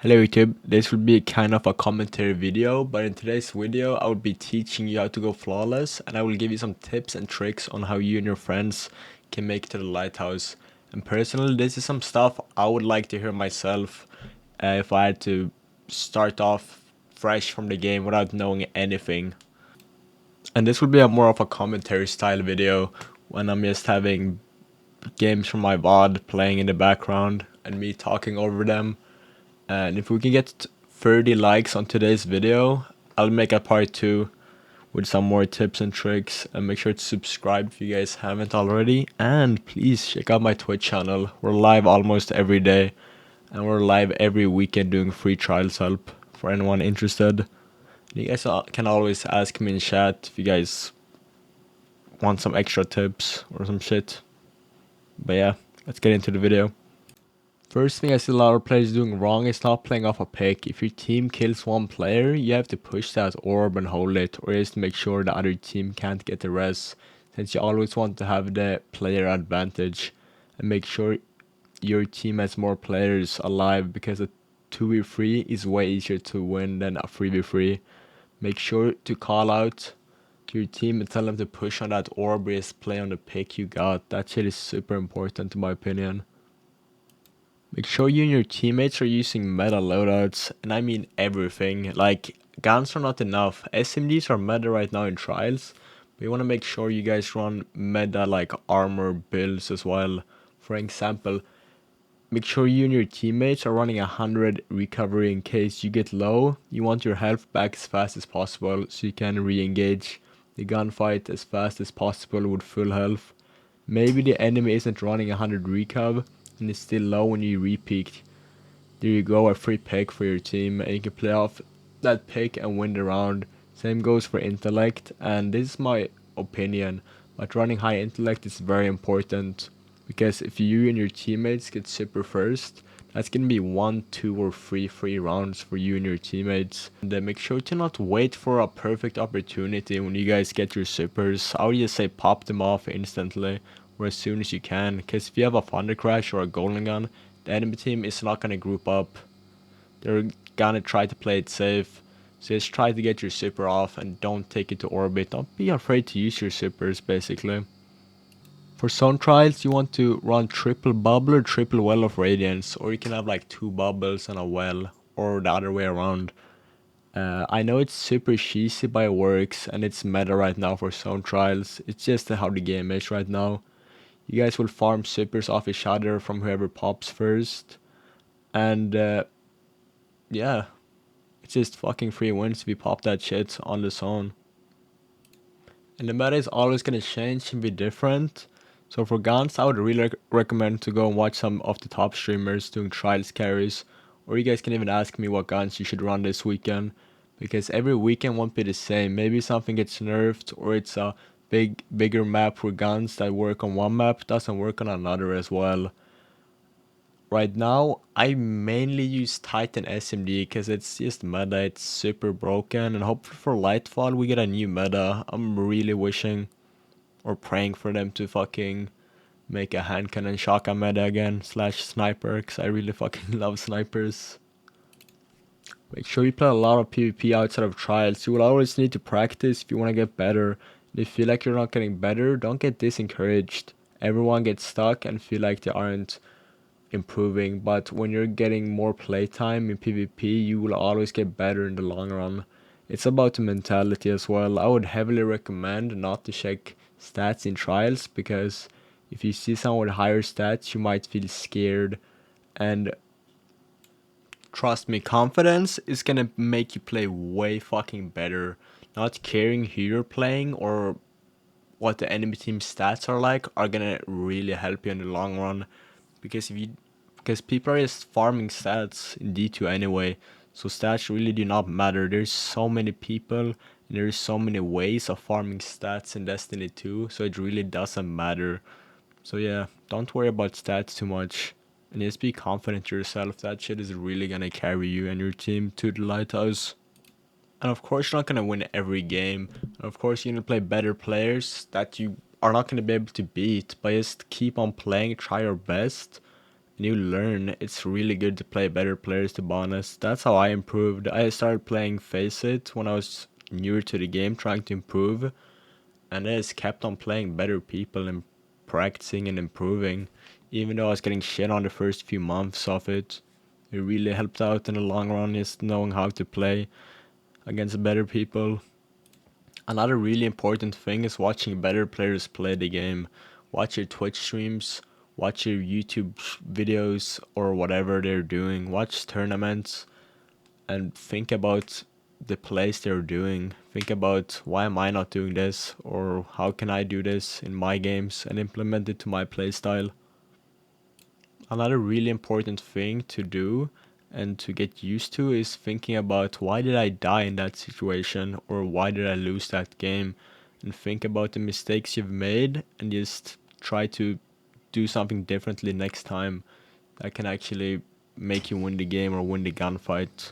Hello YouTube, this will be kind of a commentary video, but in today's video I will be teaching you how to go flawless, and I will give you some tips and tricks on how you and your friends can make it to the lighthouse. And personally, this is some stuff I would like to hear myself if I had to start off fresh from the game without knowing anything. And this will be a more of a commentary style video when I'm just having games from my VOD playing in the background and me talking over them. And if we can get 30 likes on today's video, I'll make a part 2 with some more tips and tricks. And make sure to subscribe if you guys haven't already. And please check out my Twitch channel. We're live almost every day. And we're live every weekend doing free trials help for anyone interested. You guys can always ask me in chat if you guys want some extra tips or some shit. But yeah, let's get into the video. First thing I see a lot of players doing wrong is not playing off a pick. If your team kills one player, you have to push that orb and hold it, or just make sure the other team can't get the res, since you always want to have the player advantage, and make sure your team has more players alive, because a 2v3 is way easier to win than a 3v3. Make sure to call out to your team and tell them to push on that orb, or just play on the pick you got. That shit is super important in my opinion. Make sure you and your teammates are using meta loadouts, and I mean everything. Like, guns are not enough. SMGs are meta right now in trials, but you want to make sure you guys run meta like armor builds as well. For example, make sure you and your teammates are running 100 recovery in case you get low. You want your health back as fast as possible so you can re-engage the gunfight as fast as possible with full health. Maybe the enemy isn't running 100 recav and is still low when you re-peaked. There you go, a free pick for your team, and you can play off that pick and win the round. Same goes for intellect, and this is my opinion, but running high intellect is very important, because if you and your teammates get super first, that's gonna be 1, 2 or 3 free rounds for you and your teammates. And then make sure to not wait for a perfect opportunity when you guys get your supers. I would just say pop them off instantly or as soon as you can, because if you have a thunder crash or a golden gun, the enemy team is not gonna group up. They're gonna try to play it safe. So just try to get your super off and don't take it to orbit. Don't be afraid to use your supers basically. For zone trials, you want to run triple bubble or triple well of radiance, or you can have like 2 bubbles and a well, or the other way around. I know it's super cheesy, but it works, and it's meta right now for zone trials. It's just how the game is right now. You guys will farm supers off each other from whoever pops first, and yeah, it's just fucking free wins if you pop that shit on the zone. And the meta is always gonna change and be different. So for guns, I would really recommend to go and watch some of the top streamers doing trials carries, or you guys can even ask me what guns you should run this weekend, because every weekend won't be the same. Maybe something gets nerfed, or it's a bigger map for guns that work on one map doesn't work on another as well. Right now, I mainly use Titan SMD because it's just meta, it's super broken, and hopefully for Lightfall we get a new meta. I'm really wishing or praying for them to fucking make a hand cannon shotgun meta again, slash sniper, because I really fucking love snipers. Make sure you play a lot of PvP outside of trials. You will always need to practice if you want to get better. And if you feel like you're not getting better, don't get disencouraged. Everyone gets stuck and feel like they aren't improving, but when you're getting more playtime in PvP, you will always get better in the long run. It's about the mentality as well. I would heavily recommend not to check stats in trials, because if you see someone with higher stats, you might feel scared, and trust me, confidence is gonna make you play way fucking better. Not caring who you're playing or what the enemy team's stats are like are gonna really help you in the long run, because because people are just farming stats in D2 anyway, so stats really do not matter. There's so many people and there's so many ways of farming stats in Destiny 2, so it really doesn't matter. So yeah, don't worry about stats too much, and just be confident in yourself. That shit is really gonna carry you and your team to the lighthouse. And of course, you're not gonna win every game. And of course, you're gonna play better players that you are not gonna be able to beat. But just keep on playing, try your best, and you learn. It's really good to play better players, to be honest. That's how I improved. I started playing Face It when I was newer to the game, trying to improve, and I just kept on playing better people and practicing and improving. Even though I was getting shit on the first few months of it, it really helped out in the long run, just knowing how to play against better people. Another really important thing is watching better players play the game. Watch your Twitch streams, watch your YouTube videos or whatever they're doing. Watch tournaments and think about the plays they're doing. Think about, why am I not doing this, or how can I do this in my games and implement it to my playstyle. Another really important thing to do and to get used to is thinking about, why did I die in that situation, or why did I lose that game, and think about the mistakes you've made and just try to do something differently next time that can actually make you win the game or win the gunfight.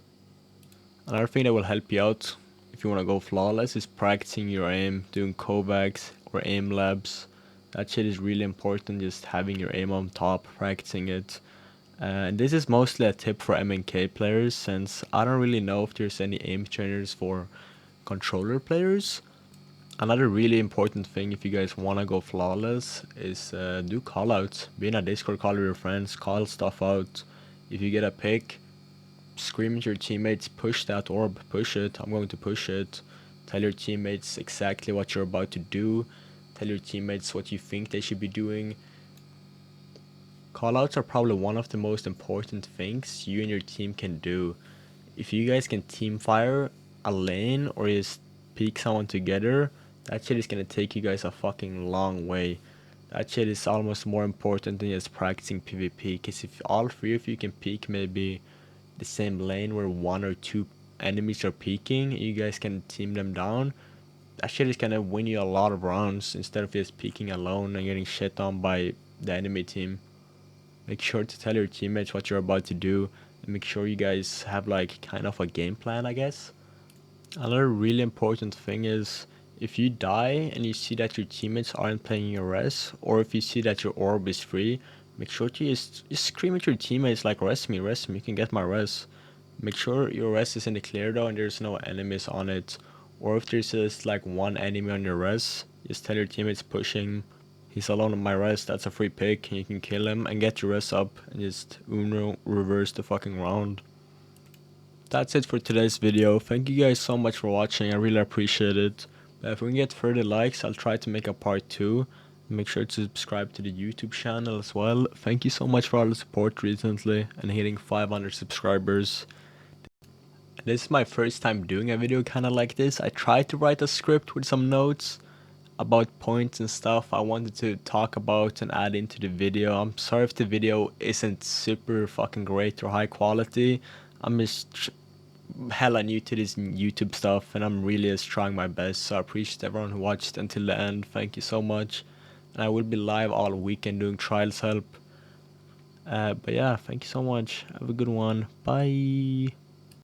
Another thing that will help you out if you want to go flawless is practicing your aim, doing kovacs or aim labs. That shit is really important, just having your aim on top, practicing it. And this is mostly a tip for MNK players, since I don't really know if there's any aim trainers for controller players. Another really important thing if you guys want to go flawless is do callouts. Be in a Discord call with your friends, call stuff out. If you get a pick, scream at your teammates, push that orb, push it, I'm going to push it. Tell your teammates exactly what you're about to do. Tell your teammates what you think they should be doing. Callouts are probably one of the most important things you and your team can do. If you guys can team fire a lane or just peek someone together, that shit is gonna take you guys a fucking long way. That shit is almost more important than just practicing PvP, because if all three of you can peek maybe the same lane where one or two enemies are peeking, you guys can team them down. That shit is gonna win you a lot of rounds instead of just peeking alone and getting shit on by the enemy team. Make sure to tell your teammates what you're about to do, and make sure you guys have like kind of a game plan, I guess. Another really important thing is, if you die and you see that your teammates aren't playing your res, or if you see that your orb is free, make sure to just scream at your teammates like, res me, you can get my res. Make sure your res is in the clear though and there's no enemies on it. Or if there's just like one enemy on your res, just tell your teammates pushing, he's alone on my res, that's a free pick, and you can kill him and get your res up and just Uno reverse the fucking round. That's it for today's video. Thank you guys so much for watching, I really appreciate it. But if we can get further likes, I'll try to make a part 2. Make sure to subscribe to the YouTube channel as well. Thank you so much for all the support recently and hitting 500 subscribers. This is my first time doing a video kinda like this. I tried to write a script with some notes about points and stuff I wanted to talk about and add into the video. I'm sorry if the video isn't super fucking great or high quality. I'm just hella new to this YouTube stuff and I'm really just trying my best, so I appreciate everyone who watched until the end. Thank you so much, and I will be live all weekend doing trials help. But yeah, thank you so much, have a good one, bye.